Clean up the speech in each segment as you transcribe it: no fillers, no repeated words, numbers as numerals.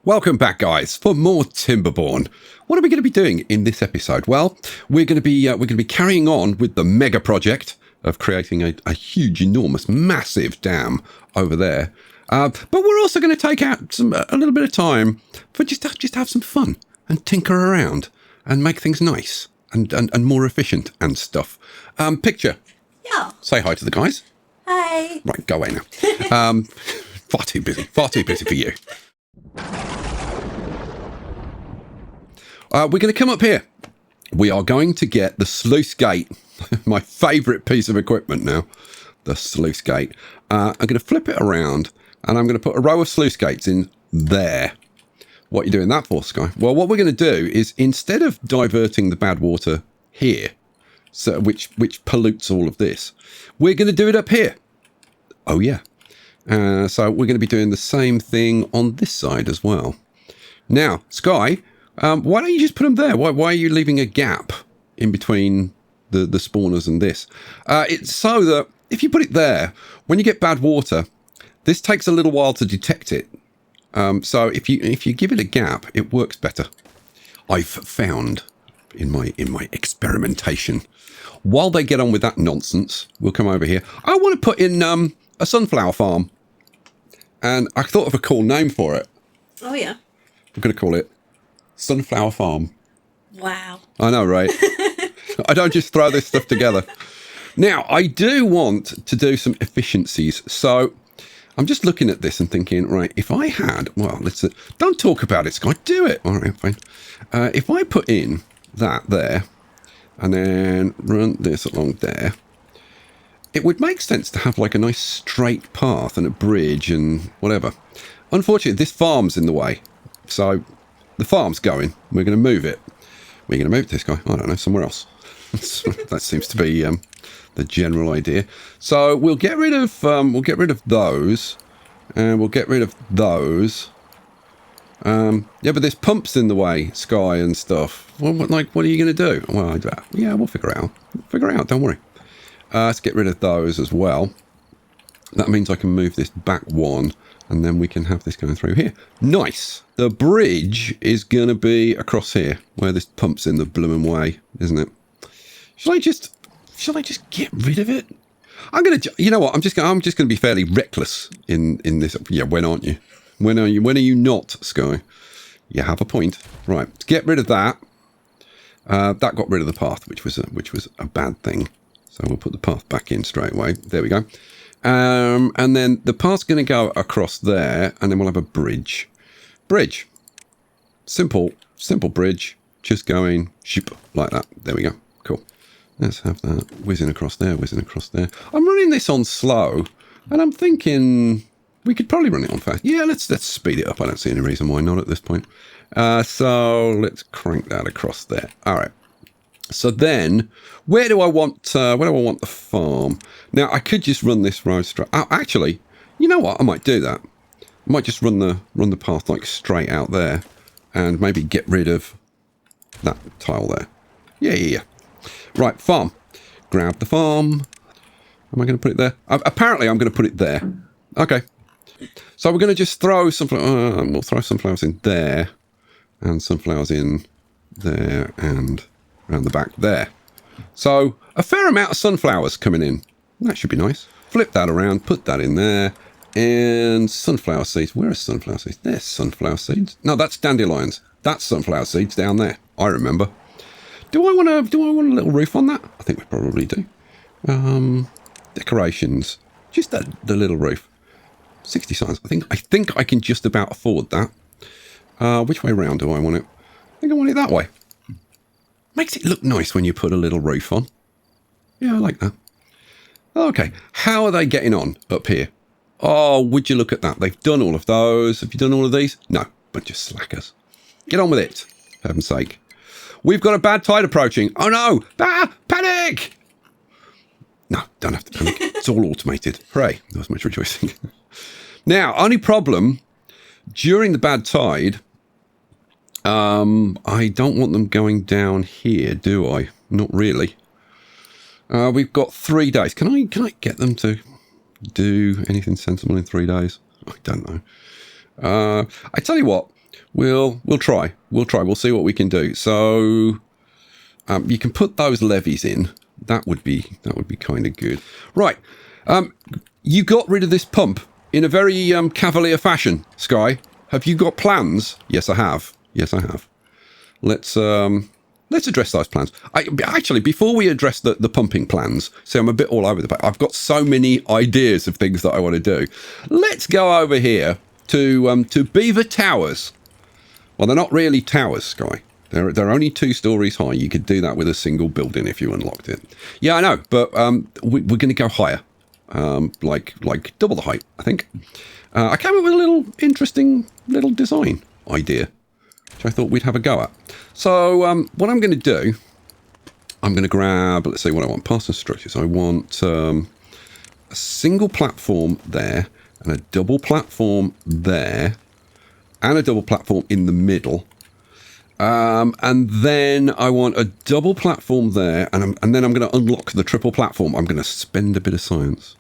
Welcome back, guys, for more Timberborn. What are we going to be doing in this episode? Well, we're going to be carrying on with the mega project of creating a huge, enormous, massive dam over there. But we're also going to take out a little bit of time for just have some fun and tinker around and make things nice and more efficient and stuff. Picture. Yeah. Say hi to the guys. Hi. Right, go away now. Far too busy for you. We're going to come up here. We are going to get the sluice gate, my favourite piece of equipment now, the sluice gate. I'm going to flip it around and I'm going to put a row of sluice gates in there. What are you doing that for, Sky? Well, what we're going to do is instead of diverting the bad water here, so which pollutes all of this, we're going to do it up here. Oh, yeah. So we're going to be doing the same thing on this side as well. Now, Sky, why don't you just put them there? Why are you leaving a gap in between the spawners and this? It's so that if you put it there, when you get bad water, this takes a little while to detect it. So if you give it a gap, it works better. I've found in my experimentation. While they get on with that nonsense, we'll come over here. I want to put in a sunflower farm, and I thought of a cool name for it. Oh yeah. We're going to call it Sunflower Farm. Wow. I know, right? I don't just throw this stuff together. Now, I do want to do some efficiencies. So I'm just looking at this and thinking, right, if I had, well, don't talk about it, Sky, do it. All right, fine. If I put in that there and then run this along there, it would make sense to have like a nice straight path and a bridge and whatever. Unfortunately, this farm's in the way. So the farm's going. We're going to move it. We're going to move this guy. I don't know, somewhere else. That seems to be the general idea. So we'll get rid of those, and we'll get rid of those. Yeah, but there's pumps in the way, Sky and stuff. Well, what are you going to do? Well, yeah, we'll figure it out. Don't worry. Let's get rid of those as well. That means I can move this back one, and then we can have this going through here. Nice. The bridge is going to be across here, where this pump's in the blooming way, isn't it? Shall I just get rid of it? You know what? I'm just going to be fairly reckless in this. Yeah, when aren't you? When are you not, Sky? You have a point. Right. To get rid of that. That got rid of the path, which was a bad thing. So we'll put the path back in straight away. There we go. And then the path's going to go across there, and then we'll have a bridge. Bridge. Simple bridge. Just going ship like that. There we go. Cool. Let's have that whizzing across there, whizzing across there. I'm running this on slow, and I'm thinking we could probably run it on fast. Yeah, let's speed it up. I don't see any reason why not at this point. So let's crank that across there. All right. So then, where do I want the farm? Now, I could just run this road straight. Oh, actually, you know what? I might do that. I might just run the path like straight out there, and maybe get rid of that tile there. Yeah. Right, farm. Grab the farm. Am I going to put it there? Apparently, I'm going to put it there. Okay. So we're going to just throw sunflowers. We'll throw sunflowers in there, and sunflowers in there, and around the back there. So a fair amount of sunflowers coming in. That should be nice. Flip that around, put that in there, and sunflower seeds. Where are sunflower seeds? There's sunflower seeds. No, that's dandelions. That's sunflower seeds down there. I remember. Do I want a little roof on that? I think we probably do. Decorations. Just the little roof. 60 signs. I think I can just about afford that. Which way round do I want it? I think I want it that way. Makes it look nice when you put a little roof on. Yeah, I like that. Okay, how are they getting on up here? Oh, would you look at that? They've done all of those. Have you done all of these? No, bunch of slackers. Get on with it, for heaven's sake. We've got a bad tide approaching. Oh no! Panic! No, don't have to panic. It's all automated. Hooray, there was much rejoicing. Now, only problem, during the bad tide, I don't want them going down here, do I? Not really. We've got 3 days. Can I get them to do anything sensible in 3 days? I don't know. I tell you what, We'll try. We'll see what we can do. So you can put those levees in. That would be kind of good. Right. You got rid of this pump in a very cavalier fashion, Sky. Have you got plans? Yes, I have. Yes, I have. Let's address those plans. Actually, before we address the pumping plans, see, I'm a bit all over the place. I've got so many ideas of things that I want to do. Let's go over here to Beaver Towers. Well, they're not really towers, Sky. They're only 2 stories high. You could do that with a single building if you unlocked it. Yeah, I know, but we're going to go higher, like double the height, I think. I came up with a little interesting little design idea, which I thought we'd have a go at. So what I'm going to do, I'm going to grab, let's see what I want, parts structures. I want a single platform there, and a double platform there, and a double platform in the middle. And then I want a double platform there, and then I'm going to unlock the triple platform. I'm going to spend a bit of science.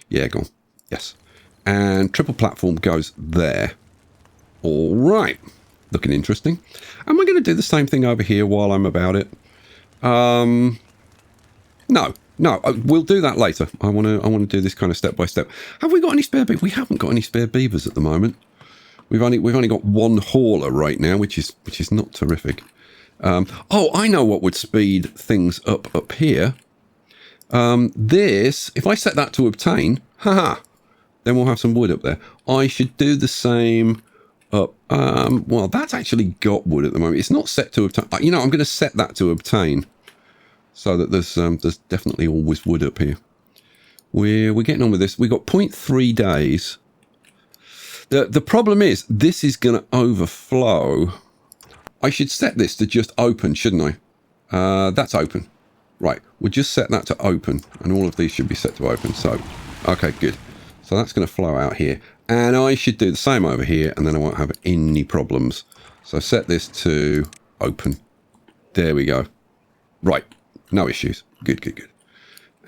Yeah, go on. Yes. And triple platform goes there. All right. Looking interesting. Am I going to do the same thing over here while I'm about it? No, we'll do that later. I want to do this kind of step by step. Have we got any spare beavers? We haven't got any spare beavers at the moment. We've only got one hauler right now, which is not terrific. Oh, I know what would speed things up here. This, if I set that to obtain, then we'll have some wood up there. I should do the same up. Well, that's actually got wood at the moment. It's not set to obtain. You know, I'm going to set that to obtain, so that there's definitely always wood up here. We're getting on with this. We've got 0.3 days. The problem is, this is going to overflow. I should set this to just open, shouldn't I? That's open. Right, we'll just set that to open, and all of these should be set to open. So, okay, good. So that's going to flow out here. And I should do the same over here, and then I won't have any problems. So set this to open. There we go. Right, no issues. Good, good, good.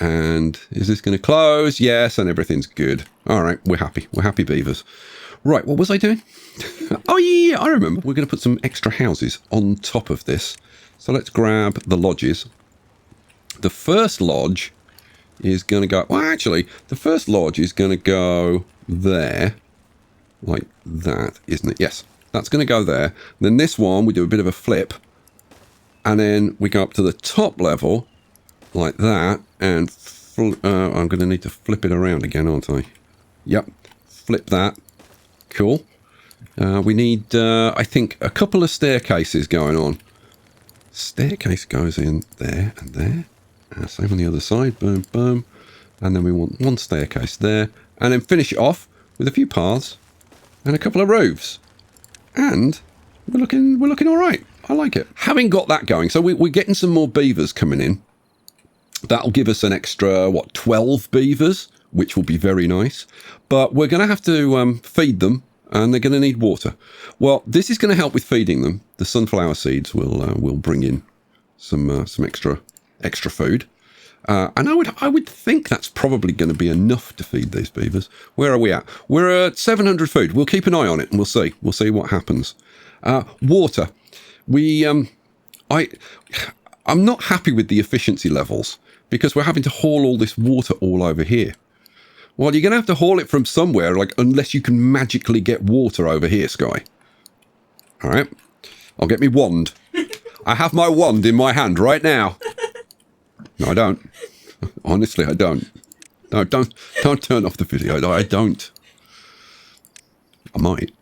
And is this going to close? Yes, and everything's good. All right, we're happy. We're happy beavers. Right, what was I doing? Oh, yeah, I remember. We're going to put some extra houses on top of this. So let's grab the lodges. The first lodge is going to go... Well, actually, the first lodge is going to go there. Like that, isn't it? Yes, that's going to go there. Then this one, we do a bit of a flip. And then we go up to the top level, like that. And I'm going to need to flip it around again, aren't I? Yep, flip that. Cool. We need, I think, a couple of staircases going on. Staircase goes in there and there. Same on the other side. Boom, boom. And then we want one staircase there. And then finish it off with a few paths and a couple of roofs. And we're looking all right. I like it. Having got that going, so we're getting some more beavers coming in. That'll give us an extra, 12 beavers, which will be very nice. But we're going to have to feed them, and they're going to need water. Well, this is going to help with feeding them. The sunflower seeds will bring in some extra food. And I would think that's probably going to be enough to feed these beavers. Where are we at? We're at 700 food. We'll keep an eye on it, and we'll see. We'll see what happens. Water. I'm not happy with the efficiency levels because we're having to haul all this water all over here. Well, you're going to have to haul it from somewhere, unless you can magically get water over here, Sky. All right. I'll get me wand. I have my wand in my hand right now. No, I don't. Honestly, I don't. No, don't turn off the video. I don't. I might.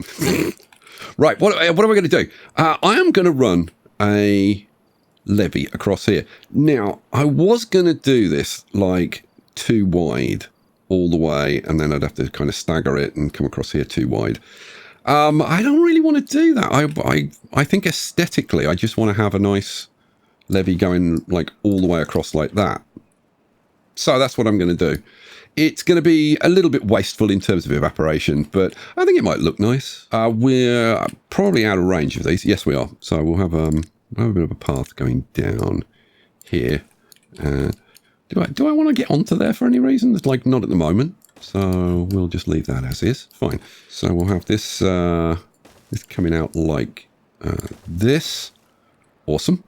Right, what am I going to do? I am going to run a levee across here. Now, I was going to do this too wide all the way, and then I'd have to kind of stagger it and come across here too wide. I don't really want to do that. I think aesthetically, I just want to have a nice levee going all the way across like that. So that's what I'm going to do. It's going to be a little bit wasteful in terms of evaporation, but I think it might look nice. We're probably out of range of these. Yes, we are. So we'll have a bit of a path going down here. Do I want to get onto there for any reason? It's not at the moment. So we'll just leave that as is. Fine. So we'll have this It's coming out like this. Awesome.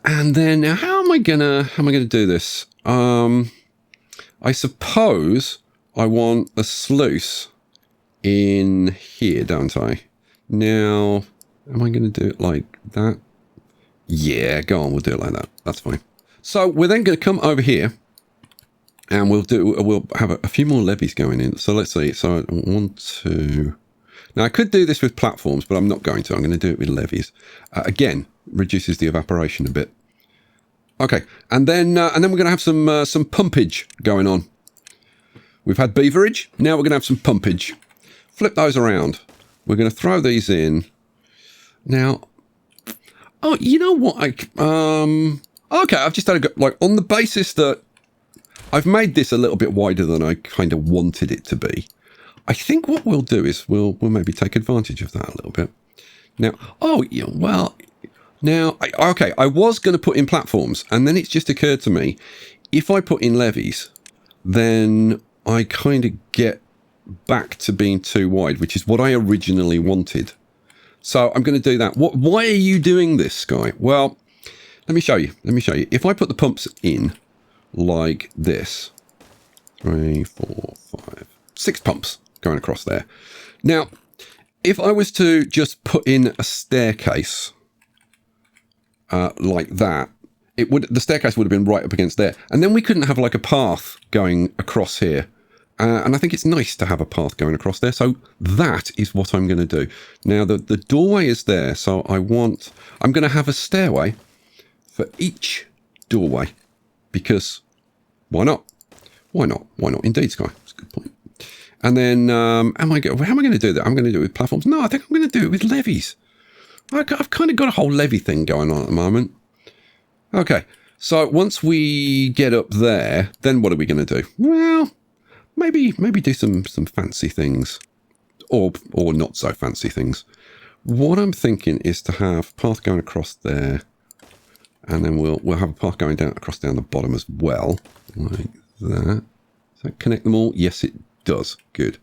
And then now how am I gonna do this? I suppose I want a sluice in here, don't I? Now, am I going to do it like that? Yeah, go on, we'll do it like that. That's fine. So we're then going to come over here and we'll have a few more levees going in. So let's see. So I want to... Now I could do this with platforms, but I'm not going to. I'm going to do it with levees. Again, reduces the evaporation a bit. Okay, and then we're going to have some pumpage going on. We've had beaverage. Now we're going to have some pumpage. Flip those around. We're going to throw these in. Now, oh, you know what? Okay, I've just had like on the basis that I've made this a little bit wider than I kind of wanted it to be. I think what we'll do is we'll maybe take advantage of that a little bit. Now, oh, yeah, well, now, okay, I was going to put in platforms, and then it's just occurred to me, if I put in levees, then I kind of get back to being too wide, which is what I originally wanted. So I'm going to do that. Why are you doing this, Sky? Well, let me show you. If I put the pumps in like this, 3, 4, 5, 6 pumps going across there. Now, if I was to just put in a staircase like that, the staircase would have been right up against there, and then we couldn't have like a path going across here. And I think it's nice to have a path going across there. So that is what I'm going to do. Now, the doorway is there. So I'm going to have a stairway for each doorway. Because why not? Why not? Why not? Indeed, Sky. That's a good point. And then, how am I going to do that? I'm going to do it with platforms. No, I think I'm going to do it with levees. I've kind of got a whole levee thing going on at the moment. Okay. So once we get up there, then what are we going to do? Well... Maybe do some fancy things, or not so fancy things. What I'm thinking is to have path going across there, and then we'll have a path going down the bottom as well, like that. Does that connect them all? Yes, it does. Good.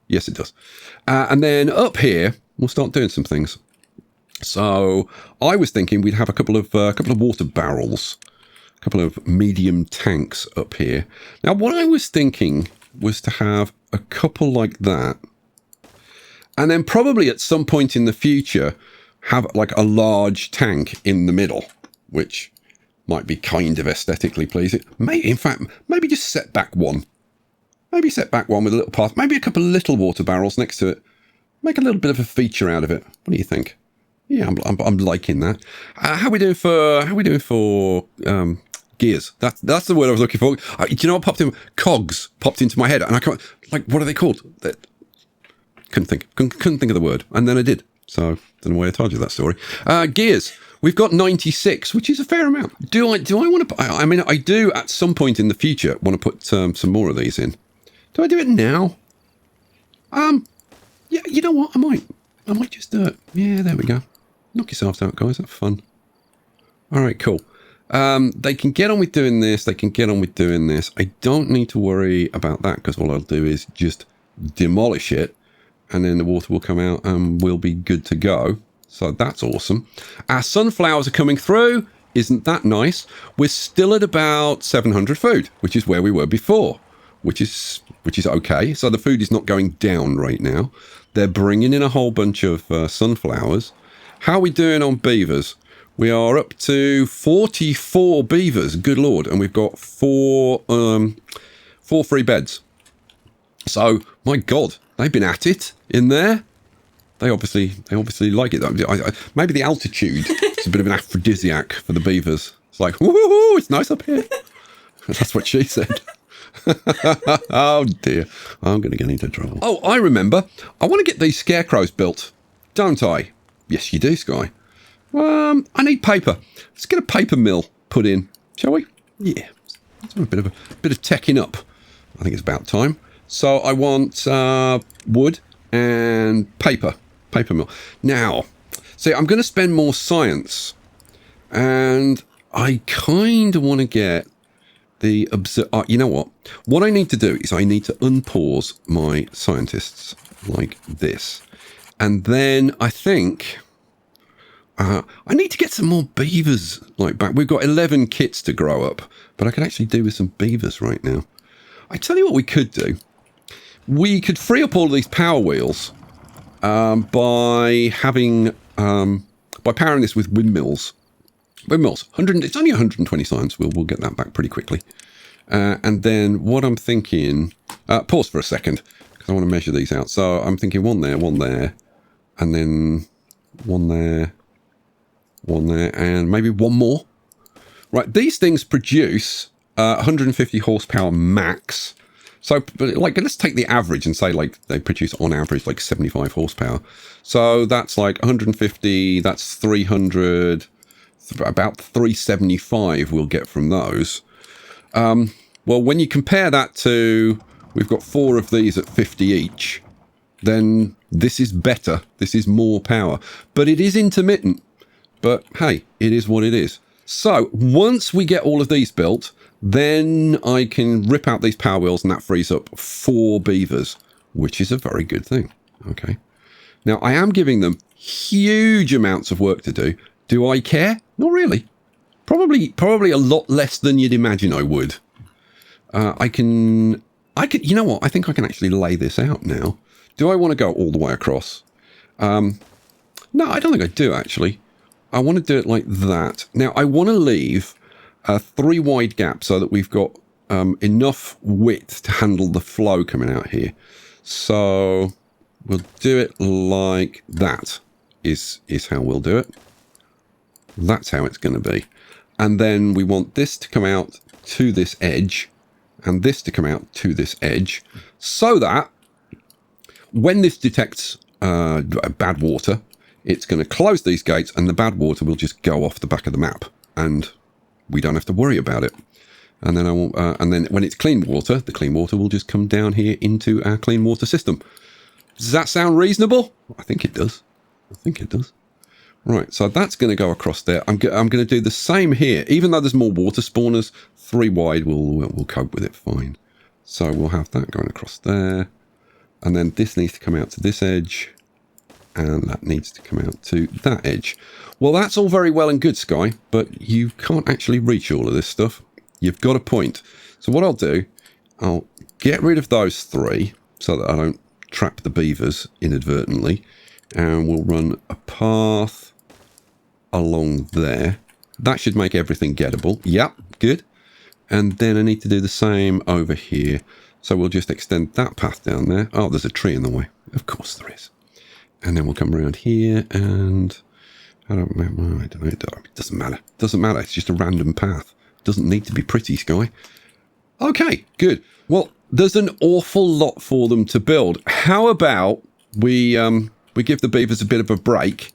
Yes, it does. And then up here, we'll start doing some things. So I was thinking we'd have a couple of water barrels, a couple of medium tanks up here. Now, what I was thinking was to have a couple like that, and then probably at some point in the future have like a large tank in the middle, which might be kind of aesthetically pleasing. Maybe just set back one. Maybe set back one with a little path. Maybe a couple of little water barrels next to it. Make a little bit of a feature out of it. What do you think? Yeah, I'm liking that. How are we doing for gears? That's the word I was looking for. Do you know what popped in? Cogs popped into my head, and I can't. Like, what are they called? Couldn't think of the word, and then I did. So don't know why I told you that story. Gears. We've got 96, which is a fair amount. Do I want to? I mean, I do at some point in the future want to put some more of these in. Do I do it now? Yeah. You know what? I might just do it. Yeah, there we go. Knock yourselves out, guys. Have fun. All right, cool. They can get on with doing this. They can get on with doing this. I don't need to worry about that because all I'll do is just demolish it, and then the water will come out and we'll be good to go. So that's awesome. Our sunflowers are coming through. Isn't that nice? We're still at about 700 food, which is where we were before, which is okay. So the food is not going down right now. They're bringing in a whole bunch of sunflowers. How are we doing on beavers? We are up to 44 beavers, good lord, and we've got four free beds. So, my god, they've been at it in there. They obviously like it. Maybe the altitude is a bit of an aphrodisiac for the beavers. It's like, woohoo, it's nice up here. That's what she said. Oh dear, I'm going to get into trouble. Oh, I remember. I want to get these scarecrows built, don't I? Yes, you do, Sky. I need paper. Let's get a paper mill put in, shall we? Yeah, let's do a bit of teching up. I think it's about time. So I want wood and paper mill. Now, see, I'm going to spend more science, and I kind of want to get the you know what? What I need to do is I need to unpause my scientists like this. And then I think I need to get some more beavers like back. We've got 11 kits to grow up, but I could actually do with some beavers right now. I tell you what we could do. We could free up all of these power wheels by having by powering this with windmills. Windmills, it's only 120 science. We'll get that back pretty quickly. And then what I'm thinking, pause for a second because I want to measure these out. So I'm thinking one there, and then one there, and maybe one more. Right, these things produce 150 horsepower max. So, like, let's take the average and say, like, they produce on average like 75 horsepower. So that's like 150. That's 300. About 375 we'll get from those. Well, when you compare that to, we've got 4 of these at 50 each, then this is better. This is more power. But it is intermittent. But hey, it is what it is. So once we get all of these built, then I can rip out these power wheels and that frees up 4 beavers, which is a very good thing. Okay. Now, I am giving them huge amounts of work to do. Do I care? Not really. Probably a lot less than you'd imagine I would. I can, you know what? I think I can actually lay this out now. Do I want to go all the way across? No, I don't think I do, actually. I want to do it like that. Now, I want to leave a 3 wide gap so that we've got enough width to handle the flow coming out here. So we'll do it like that is how we'll do it. That's how it's going to be. And then we want this to come out to this edge and this to come out to this edge so that when this detects bad water, it's going to close these gates and the bad water will just go off the back of the map and we don't have to worry about it. And then and then when it's clean water, the clean water will just come down here into our clean water system. Does that sound reasonable? I think it does. I think it does. Right, so that's going to go across there. I'm going to do the same here. Even though there's more water spawners, 3 wide will cope with it fine. So we'll have that going across there. And then this needs to come out to this edge. And that needs to come out to that edge. Well, that's all very well and good, Sky, but you can't actually reach all of this stuff. You've got a point. So what I'll do, I'll get rid of those 3 so that I don't trap the beavers inadvertently. And we'll run a path along there. That should make everything gettable. Yep, good. And then I need to do the same over here. So we'll just extend that path down there. Oh, there's a tree in the way. Of course there is. And then we'll come around here and I don't know. It doesn't matter. It doesn't matter. It's just a random path. It doesn't need to be pretty, Sky. Okay, good. Well, there's an awful lot for them to build. How about we give the beavers a bit of a break?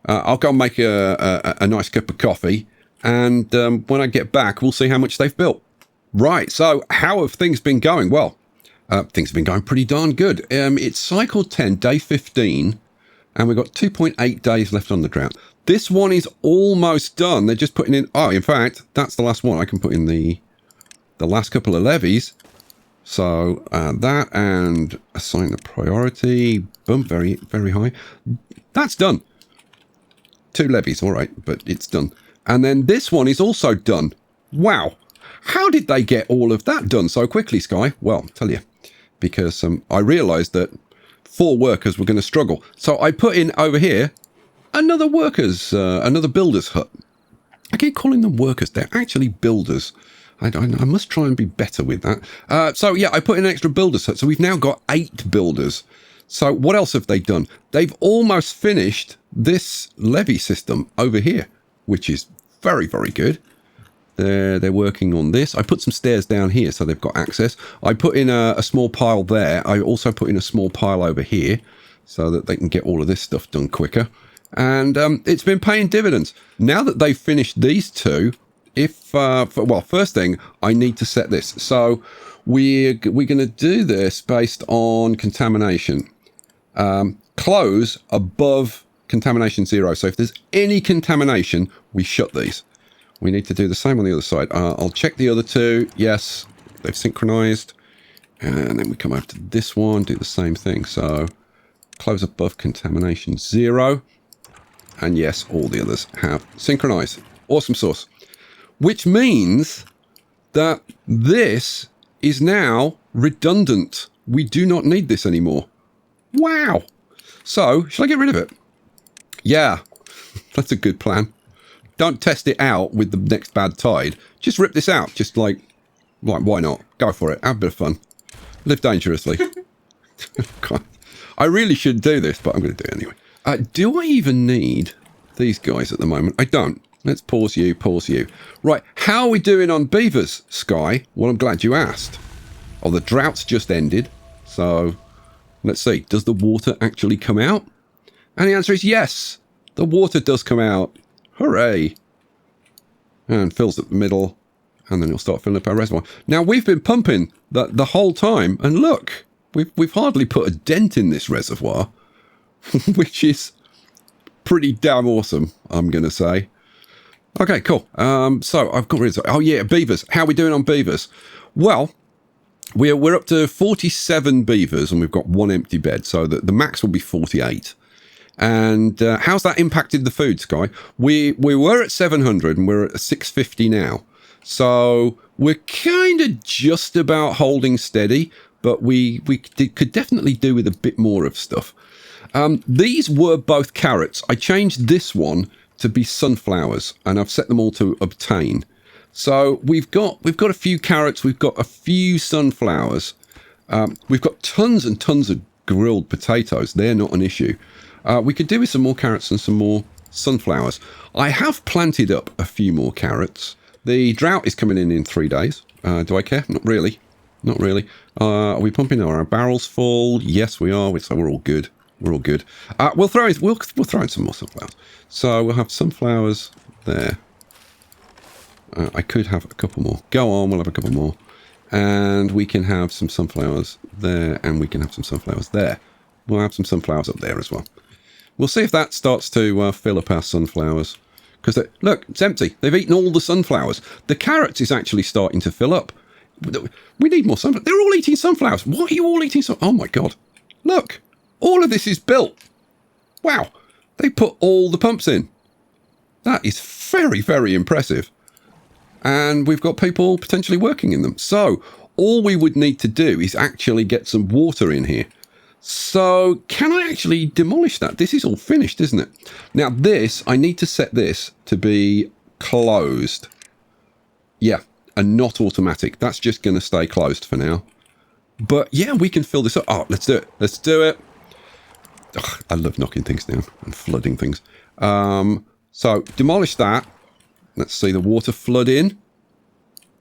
I'll go and make a nice cup of coffee. And when I get back, we'll see how much they've built. Right, so how have things been going? Well, things have been going pretty darn good. It's cycle 10, day 15. And we've got 2.8 days left on the drought. This one is almost done. They're just putting in... Oh, in fact, that's the last one. I can put in the last couple of levies. So that and assign the priority. Boom, very, very high. That's done. 2 levies, all right, but it's done. And then this one is also done. Wow. How did they get all of that done so quickly, Sky? Well, I'll tell you. Because I realised that 4 workers were going to struggle. So I put in over here another builder's hut. I keep calling them workers. They're actually builders. I must try and be better with that. So yeah, I put in an extra builder's hut. So we've now got 8 builders. So what else have they done? They've almost finished this levee system over here, which is very, very good. They're working on this. I put some stairs down here so they've got access. I put in a small pile there. I also put in a small pile over here so that they can get all of this stuff done quicker. And it's been paying dividends. Now that they've finished these 2, well, first thing, I need to set this. So we're going to do this based on contamination. Close above contamination 0. So if there's any contamination, we shut these. We need to do the same on the other side. I'll check the other 2. Yes, they've synchronized. And then we come over to this one, do the same thing. So Close above contamination 0. And yes, all the others have synchronized. Awesome sauce. Which means that this is now redundant. We do not need this anymore. Wow. So, should I get rid of it? Yeah, that's a good plan. Don't test it out with the next bad tide. Just rip this out. Just like why not? Go for it. Have a bit of fun. Live dangerously. God. I really should do this, but I'm going to do it anyway. Do I even need these guys at the moment? I don't. Let's pause you, pause you. Right, how are we doing on beavers, Sky? Well, I'm glad you asked. Oh, the droughts just ended. So, let's see. Does the water actually come out? And the answer is yes. The water does come out. Hooray. And fills at the middle. And then it'll start filling up our reservoir. Now, we've been pumping the whole time. And look, we've hardly put a dent in this reservoir. Which is pretty damn awesome, I'm going to say. Okay, cool. So I've got rid of... Oh, yeah, beavers. How are we doing on beavers? Well, we're up to 47 beavers and we've got 1 empty bed. So the max will be 48. And how's that impacted the food, Sky? We were at 700 and we're at 650 now. So we're kind of just about holding steady, but we could definitely do with a bit more of stuff. These were both carrots. I changed this one to be sunflowers, and I've set them all to obtain. So we've got a few carrots, we've got a few sunflowers, we've got tons and tons of grilled potatoes. They're not an issue. We could do with some more carrots and some more sunflowers. I have planted up a few more carrots. The drought is coming in 3 days. Do I care? Not really. Not really. Are we pumping? Are our barrels full? Yes, we are. So we're all good. We're all good. We'll throw in some more sunflowers. So we'll have sunflowers there. I could have a couple more. Go on, we'll have a couple more. And we can have some sunflowers there, and we can have some sunflowers there. We'll have some sunflowers up there as well. We'll see if that starts to fill up our sunflowers. Because, look, it's empty. They've eaten all the sunflowers. The carrots is actually starting to fill up. We need more sunflowers. They're all eating sunflowers. Why are you all eating sunflowers? Oh, my God. Look. All of this is built. Wow. They put all the pumps in. That is very, very impressive. And we've got people potentially working in them. So all we would need to do is actually get some water in here. So can I actually demolish that? This is all finished, isn't it? Now this, I need to set this to be closed. Yeah, and not automatic. That's just going to stay closed for now. But yeah, we can fill this up. Oh, let's do it. Let's do it. Ugh, I love knocking things down and flooding things. So demolish that. Let's see the water flood in.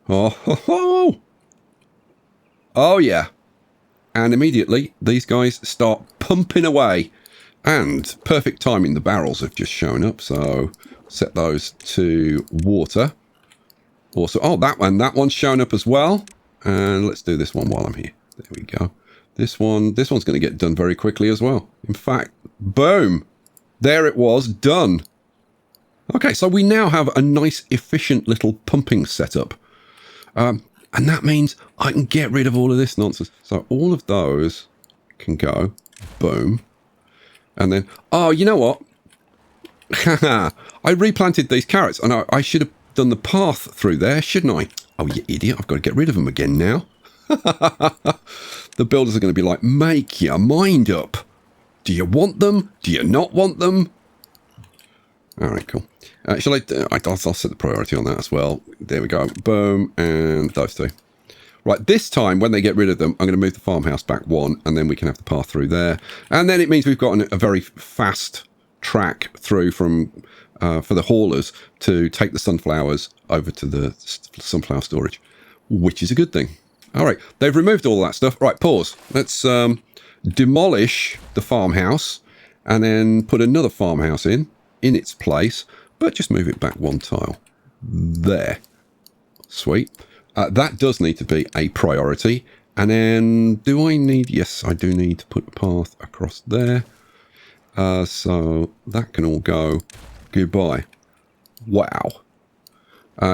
Oh, ho, ho. Oh yeah. And immediately these guys start pumping away. And perfect timing, the barrels have just shown up. So set those to water. Also, oh, that one's shown up as well. And let's do this one while I'm here. There we go. This one's going to get done very quickly as well. In fact, boom. There it was, done. Okay, so we now have a nice, efficient little pumping setup. And that means I can get rid of all of this nonsense. So all of those can go. Boom. And then, oh, you know what? I replanted these carrots, and I should have done the path through there, shouldn't I? Oh, you idiot. I've got to get rid of them again now. The builders are going to be like, make your mind up. Do you want them? Do you not want them? All right, cool. I'll set the priority on that as well. There we go. Boom. And those two. Right, this time, when they get rid of them, I'm going to move the farmhouse back 1, and then we can have the path through there. And then it means we've got a very fast track through from for the haulers to take the sunflowers over to the sunflower storage, which is a good thing. All right, they've removed all that stuff. Right, pause. Let's demolish the farmhouse and then put another farmhouse in its place, but just move it back 1 tile. There. Sweet. That does need to be a priority. And then do I need... Yes, I do need to put a path across there. So that can all go. Goodbye. Wow.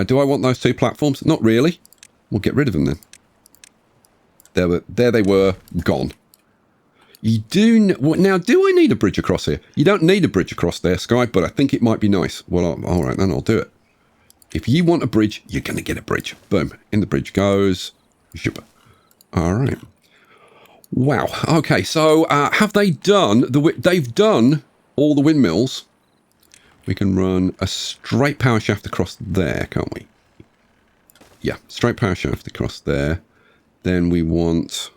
Do I want those 2 platforms? Not really. We'll get rid of them then. There they were, gone. You do... Now, do I need a bridge across here? You don't need a bridge across there, Sky, but I think it might be nice. Well, all right, then I'll do it. If you want a bridge, you're going to get a bridge. Boom. In the bridge goes. Super. All right. Wow. Okay, so have they done... They've done all the windmills. We can run a straight power shaft across there, can't we? Yeah, straight power shaft across there. Then we want...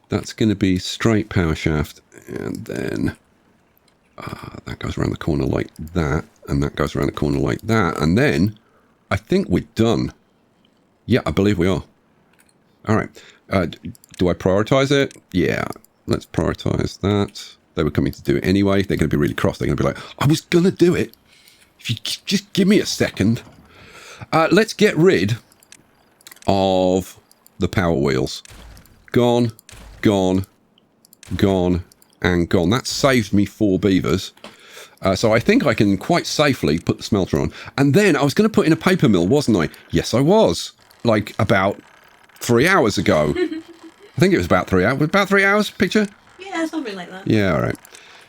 That's going to be straight power shaft. And then that goes around the corner like that. And that goes around the corner like that. And then I think we're done. Yeah, I believe we are. All right. Do I prioritize it? Yeah, let's prioritize that. They were coming to do it anyway. They're going to be really cross. They're going to be like, I was going to do it. If you just give me a second. Let's get rid of the power wheels. Gone, gone, gone, and gone. That saved me 4 beavers. So I think I can quite safely put the smelter on. And then I was going to put in a paper mill, wasn't I? Yes, I was. Like about 3 hours ago. I think it was about 3 hours. About 3 hours, picture? Yeah, something like that. Yeah, all right.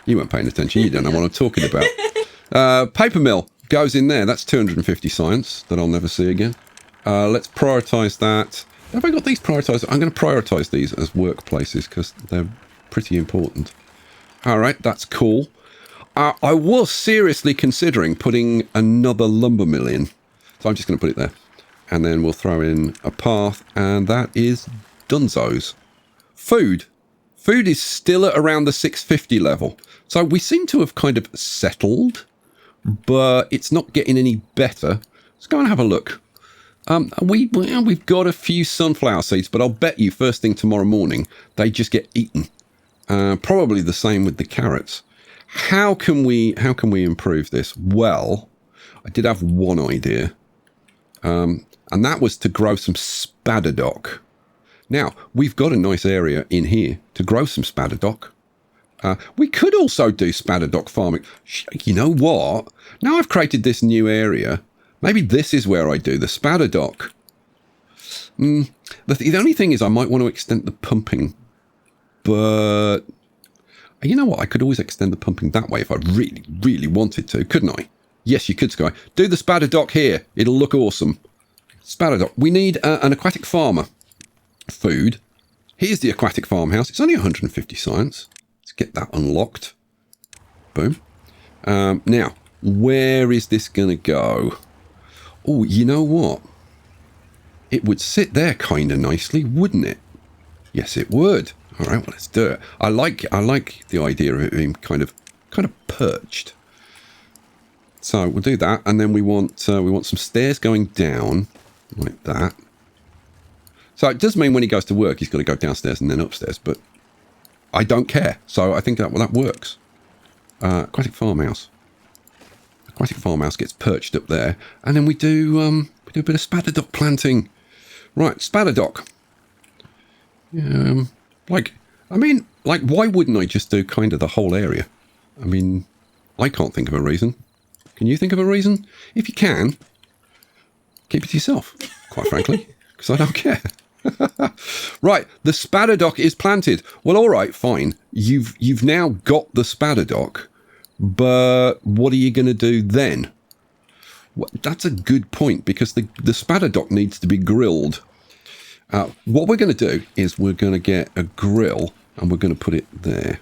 You weren't paying attention. You don't know what I'm talking about. Paper mill goes in there. That's 250 science that I'll never see again. Let's prioritise that. Have I got these prioritised? I'm going to prioritise these as workplaces because they're pretty important. All right, that's cool. I was seriously considering putting another lumber mill in. So I'm just going to put it there. And then we'll throw in a path. And that is Dunzo's. Food. Food is still at around the 650 level. So we seem to have kind of settled. But it's not getting any better. Let's go and have a look. We've got a few sunflower seeds. But I'll bet you first thing tomorrow morning, they just get eaten. Probably the same with the carrots. How can we improve this? Well, I did have one idea. And that was to grow some spadadoc. Now, we've got a nice area in here to grow some spadadoc. We could also do spadadoc farming. You know what? Now I've created this new area. Maybe this is where I do the spadadoc. The only thing is I might want to extend the pumping. But... You know what? I could always extend the pumping that way if I really, really wanted to, couldn't I? Yes, you could, Sky. Do the spadadoc here. It'll look awesome. Spadadoc. We need an aquatic farmer. Food. Here's the aquatic farmhouse. It's only 150 science. Let's get that unlocked. Boom. Now, where is this going to go? Oh, you know what? It would sit there kind of nicely, wouldn't it? Yes, it would. All right, well, let's do it. I like the idea of it being kind of perched. So we'll do that, and then we want some stairs going down like that. So it does mean when he goes to work, he's got to go downstairs and then upstairs. But I don't care. So I think that works. Aquatic farmhouse. Aquatic farmhouse gets perched up there, and then we do a bit of spadadoc planting. Right, spadadoc. Why wouldn't I just do kind of the whole area? I mean, I can't think of a reason. Can you think of a reason? If you can, keep it to yourself, quite frankly, because I don't care. Right, the spadadoc is planted. Well, all right, fine. You've now got the spadadoc, but what are you going to do then? Well, that's a good point, because the spadadoc needs to be grilled. What we're going to do is we're going to get a grill and we're going to put it there.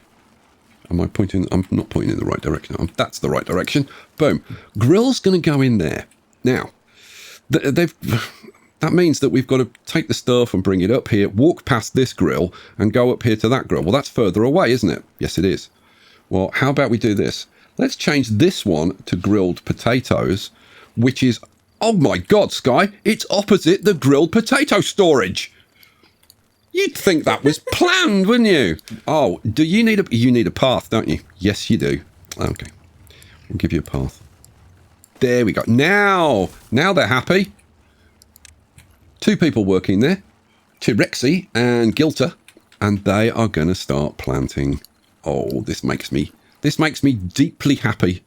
Am I pointing? I'm not pointing in the right direction. That's the right direction. Boom. Grill's going to go in there. Now, that means that we've got to take the stuff and bring it up here, walk past this grill and go up here to that grill. Well, that's further away, isn't it? Yes, it is. Well, how about we do this? Let's change this one to grilled potatoes, which is... Oh my God, Sky, it's opposite the grilled potato storage. You'd think that was planned, wouldn't you? Oh, you need a path, don't you? Yes, you do. Okay. We'll give you a path. There we go. Now they're happy. 2 people working there. Tirexi and Gilter. And they are going to start planting. Oh, this makes me deeply happy.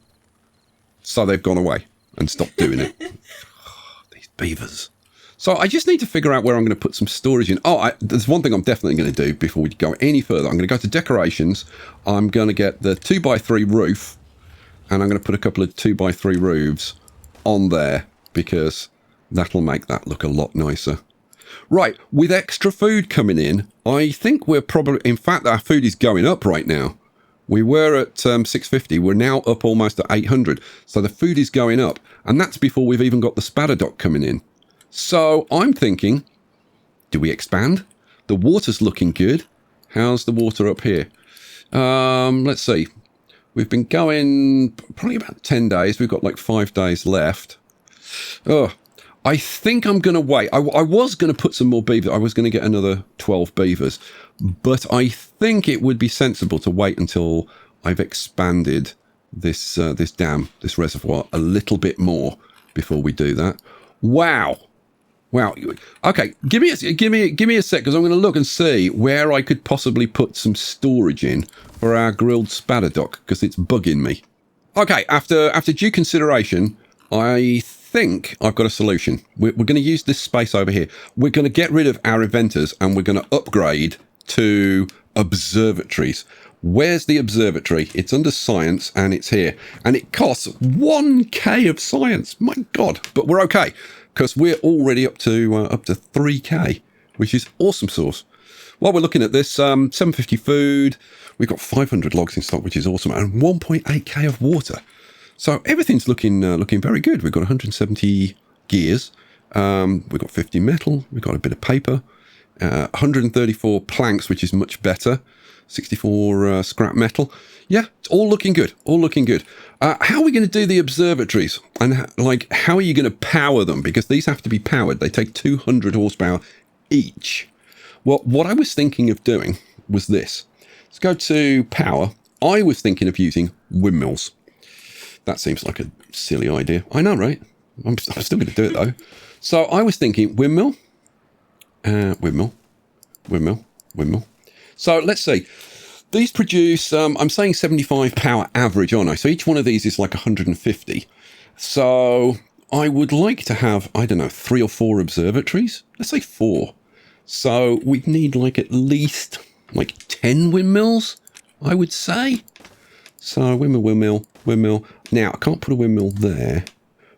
So they've gone away and stopped doing it. These beavers. So I just need to figure out where I'm going to put some storage in. Oh, there's one thing I'm definitely going to do before we go any further. I'm going to go to decorations. I'm going to get the 2x3 roof, and I'm going to put a couple of 2x3 roofs on there because that'll make that look a lot nicer. Right, with extra food coming in, I think we're probably... In fact, our food is going up right now. We were at 650. We're now up almost at 800. So the food is going up. And that's before we've even got the spatter dock coming in. So I'm thinking, do we expand? The water's looking good. How's the water up here? Let's see. We've been going probably about 10 days. We've got like 5 days left. Oh, I think I'm going to wait. I was going to put some more beavers. I was going to get another 12 beavers. But I think it would be sensible to wait until I've expanded this this dam, this reservoir, a little bit more before we do that. Wow. Wow. Okay, give me a sec, because I'm going to look and see where I could possibly put some storage in for our grilled spatter dock, because it's bugging me. Okay, after due consideration, I think I've got a solution. We're going to use this space over here. We're going to get rid of our inventors, and we're going to upgrade to observatories. Where's the observatory? It's under science, and it's here. And it costs 1k of science. My God. But we're okay, because we're already up to 3k, which is awesome sauce. While we're looking at this, 750 food. We've got 500 logs in stock, which is awesome, and 1.8k of water. So everything's looking very good. We've got 170 gears. We've got 50 metal. We've got a bit of paper. 134 planks, which is much better. 64 scrap metal. Yeah, it's all looking good. All looking good. How are we going to do the observatories? And how are you going to power them? Because these have to be powered. They take 200 horsepower each. Well, what I was thinking of doing was this. Let's go to power. I was thinking of using windmills. That seems like a silly idea. I know, right? I'm still going to do it, though. So I was thinking windmill. Windmill. So let's see. These produce, I'm saying 75 power average, aren't I? So each one of these is like 150. So I would like to have, I don't know, 3 or 4 observatories. Let's say 4. So we'd need like at least like 10 windmills, I would say. So windmill. Now, I can't put a windmill there.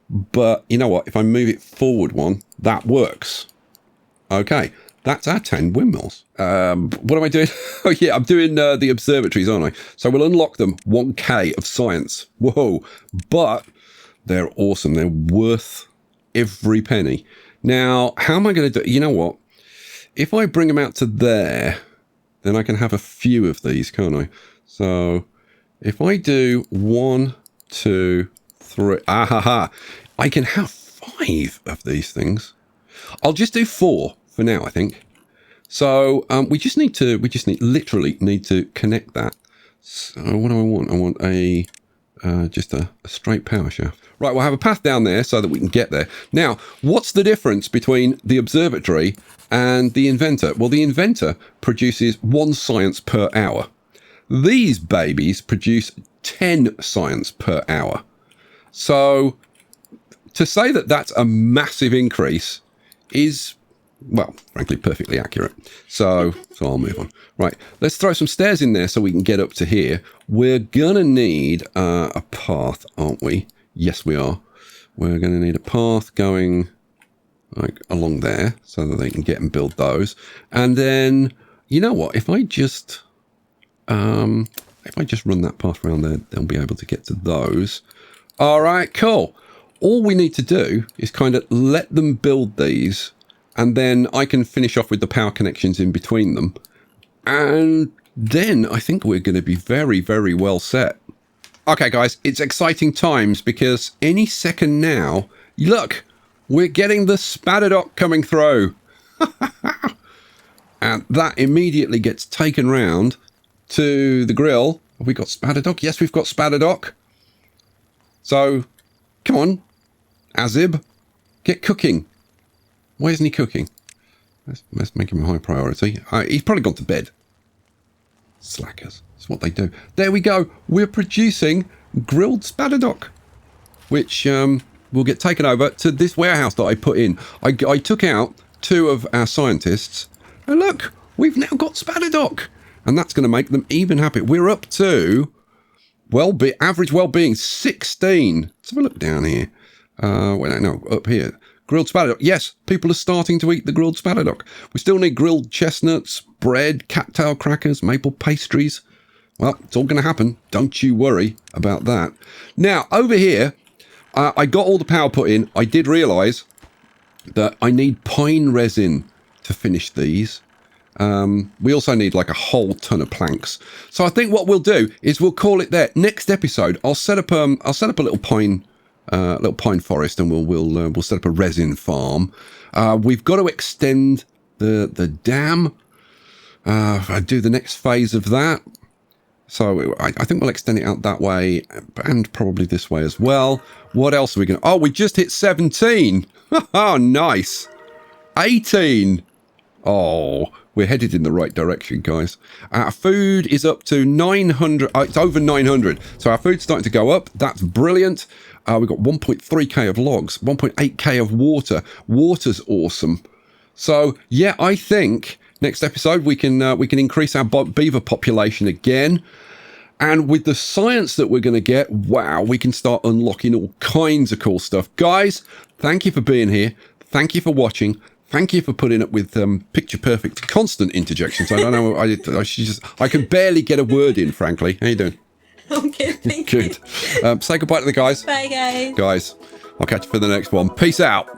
But you know what? If I move it forward one, that works. Okay. That's our 10 windmills. What am I doing? Oh, yeah, I'm doing the observatories, aren't I? So we'll unlock them 1k of science. Whoa. But they're awesome. They're worth every penny. Now, how am I going to do... You know what? If I bring them out to there, then I can have a few of these, can't I? So if I do 1, 2, 3... I can have 5 of these things. I'll just do 4. For now, I think. So we literally need to connect that. So what do I want? I want just a straight power shaft. Right, we'll have a path down there so that we can get there. Now, what's the difference between the observatory and the inventor? Well, the inventor produces 1 science per hour. These babies produce 10 science per hour. So to say that that's a massive increase is... well, frankly, perfectly accurate. So I'll move on. Right, let's throw some stairs in there so we can get up to here. We're going to need a path, aren't we? Yes, we are. We're going to need a path going like along there so that they can get and build those. And then, you know what? If I just run that path around there, they'll be able to get to those. All right, cool. All we need to do is kind of let them build these. And then I can finish off with the power connections in between them. And then I think we're going to be very, very well set. Okay, guys, it's exciting times because any second now, look, we're getting the spatter dock coming through. And that immediately gets taken round to the grill. Have we got spatter dock? Yes, we've got spatter dock. So, come on, Azib, get cooking. Why isn't he cooking? Let's make him a high priority. He's probably gone to bed. Slackers. That's what they do. There we go. We're producing grilled spatter dock. Which, will get taken over to this warehouse that I put in. I took out 2 of our scientists, and look, we've now got Spadadoc, and that's going to make them even happy. We're up to average well-being 16. Let's have a look down here. No, up here. Grilled Spadadoc. Yes, people are starting to eat the grilled Spadadoc. We still need grilled chestnuts, bread, cattail crackers, maple pastries. Well, it's all going to happen. Don't you worry about that. Now, over here, I got all the power put in. I did realise that I need pine resin to finish these. We also need like a whole ton of planks. So I think what we'll do is we'll call it there. Next episode, I'll set up a little pine forest, and we'll set up a resin farm. We've got to extend the dam. I do the next phase of that. So I think we'll extend it out that way, and probably this way as well. What else are we going to... Oh, we just hit 17. Oh, nice. 18. Oh, we're headed in the right direction, guys. Our food is up to 900. It's over 900. So our food's starting to go up. That's brilliant. We've got 1.3k of logs, 1.8k of water. Water's awesome. So, yeah, I think... Next episode, we can increase our beaver population again. And with the science that we're going to get, wow, we can start unlocking all kinds of cool stuff. Guys, thank you for being here. Thank you for watching. Thank you for putting up with picture-perfect constant interjections. I don't know. I can barely get a word in, frankly. How you doing? I'm good, thank you. Good. Say goodbye to the guys. Bye, guys. Guys, I'll catch you for the next one. Peace out.